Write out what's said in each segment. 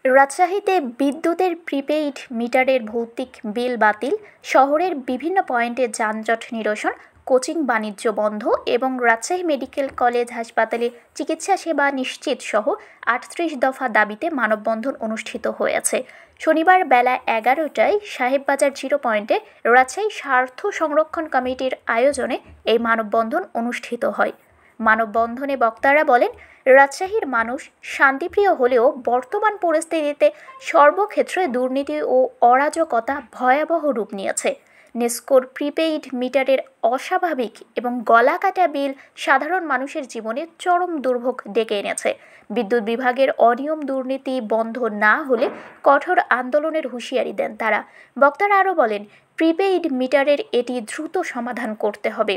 রাজশাহীতে বিদ্যুতের প্রিপেইড মিটারের ভৌতিক বিল বাতিল, শহরের বিভিন্ন পয়েন্টে যানজট নিরসন, কোচিং বাণিজ্য বন্ধ এবং রাজশাহী মেডিকেল কলেজ হাসপাতালে চিকিৎসা সেবা নিশ্চিত সহ ৩৮ দফা দাবিতে মানববন্ধন অনুষ্ঠিত হয়েছে। শনিবার বেলা ১১টায় সাহেববাজার 0 পয়েন্টে রাজশাহী স্বার্থ সংরক্ষণ কমিটির আয়োজনে এই মানববন্ধন অনুষ্ঠিত হয়। মানববন্ধনে বক্তারা বলেন, রাজশাহীর মানুষ শান্তিপ্রিয় হলেও বর্তমান পরিস্থিতিতে সর্বক্ষেত্রে দুর্নীতি ও অরাজকতা ভয়াবহ রূপ নিয়েছে। নেসকোর প্রিপেইড মিটারের অস্বাভাবিক এবং গলাকাটা বিল সাধারণ মানুষের জীবনে চরম দুর্ভোগ ডেকে এনেছে। বিদ্যুৎ বিভাগের অনিয়ম দুর্নীতি বন্ধ না হলে কঠোর আন্দোলনের হুঁশিয়ারি দেন তারা। বক্তারা আরও বলেন, প্রিপেইড মিটারের এটি দ্রুত সমাধান করতে হবে।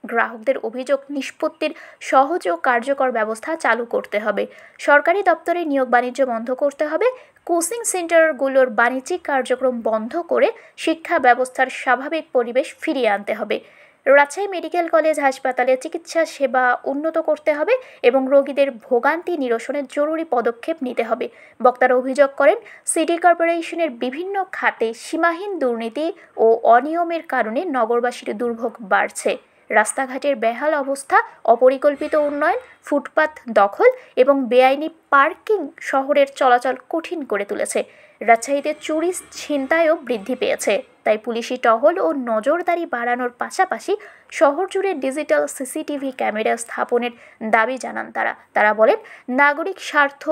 গ্রাহকদের অভিযোগ নিষ্পত্তির সহজ ও কার্যকর ব্যবস্থা চালু করতে হবে। সরকারি দপ্তরে নিয়োগ বাণিজ্য বন্ধ করতে হবে। কোচিং সেন্টারগুলোর বাণিজ্যিক কার্যক্রম বন্ধ করে শিক্ষা ব্যবস্থার স্বাভাবিক পরিবেশ ফিরিয়ে আনতে হবে। রাজশাহী মেডিকেল কলেজ হাসপাতালে চিকিৎসা সেবা উন্নত করতে হবে এবং রোগীদের ভোগান্তি নিরসনের জরুরি পদক্ষেপ নিতে হবে। বক্তারা অভিযোগ করেন, সিটি কর্পোরেশনের বিভিন্ন খাতে সীমাহীন দুর্নীতি ও অনিয়মের কারণে নগরবাসীর দুর্ভোগ বাড়ছে। রাস্তাঘাটের বেহাল অবস্থা, অপরিকল্পিত উন্নয়ন, ফুটপাত দখল এবং বেআইনি পার্কিং শহরের চলাচল কঠিন করে তুলেছে। রাজশাহীতে চুরি ছিনতাইও বৃদ্ধি পেয়েছে। তাই পুলিশি টহল ও নজরদারি বাড়ানোর পাশাপাশি শহর জুড়ে ডিজিটাল সিসিটিভি ক্যামেরা স্থাপনের দাবি জানান তারা বলেন, নাগরিক স্বার্থ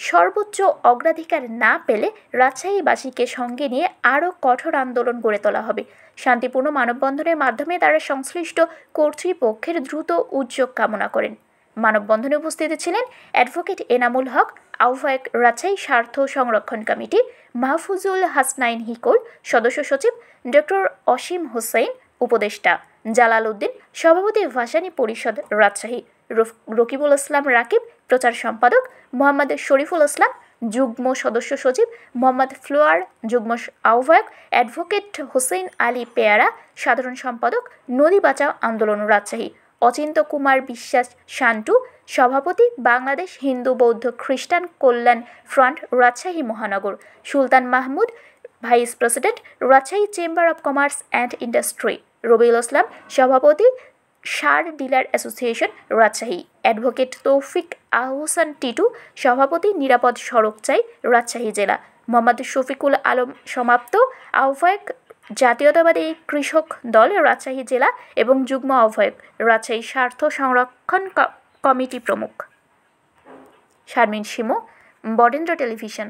সর্বোচ্চ অগ্রাধিকার না পেলে রাজশাহীবাসীকে সঙ্গে নিয়ে আরও কঠোর আন্দোলন গড়ে তোলা হবে। শান্তিপূর্ণ মানববন্ধনের মাধ্যমে তারা সংশ্লিষ্ট কর্তৃপক্ষের দ্রুত উদ্যোগ কামনা করেন। মানববন্ধনে উপস্থিত ছিলেন অ্যাডভোকেট এনামুল হক, আহ্বায়ক রাজশাহী স্বার্থ সংরক্ষণ কমিটি, মাহফুজুল হাসনাইন হিকল, সদস্য সচিব ডক্টর অসীম হোসেন, উপদেষ্টা জালাল উদ্দিন, সভাপতি ভাসানী পরিষদ রাজশাহী, রকিবুল ইসলাম রাকিব, প্রচার সম্পাদক মোহাম্মদ শরীফুল ইসলাম, যুগ্ম সদস্য সচিব মোহাম্মদ ফ্লোয়ার, যুগ্ম আহ্বায়ক অ্যাডভোকেট হোসেন আলী পেয়ারা, সাধারণ সম্পাদক নদী বাঁচাও আন্দোলন রাজশাহী, অচিন্ত কুমার বিশ্বাস শান্টু, সভাপতি বাংলাদেশ হিন্দু বৌদ্ধ খ্রিস্টান কল্যাণ ফ্রন্ট রাজশাহী মহানগর, Sultan Mahmud, vice president Rajshahi chamber of commerce and industry, Rabiul Islam, সভাপতি সার dealer association Rajshahi, advocate Taufiq Ahsan Titu, সভাপতি নিরাপদ সড়ক চাই রাজশাহী জেলা, মোহাম্মদ শফিকুল আলম সমাপ্ত, আহ্বায়ক জাতীয়তাবাদী কৃষক দল রাজশাহী জেলা এবং যুগ্ম আহ্বায়ক রাজশাহী স্বার্থ সংরক্ষণ কমিটি প্রমুখ। শারমিন শিমু, বরেন্দ্র টেলিভিশন।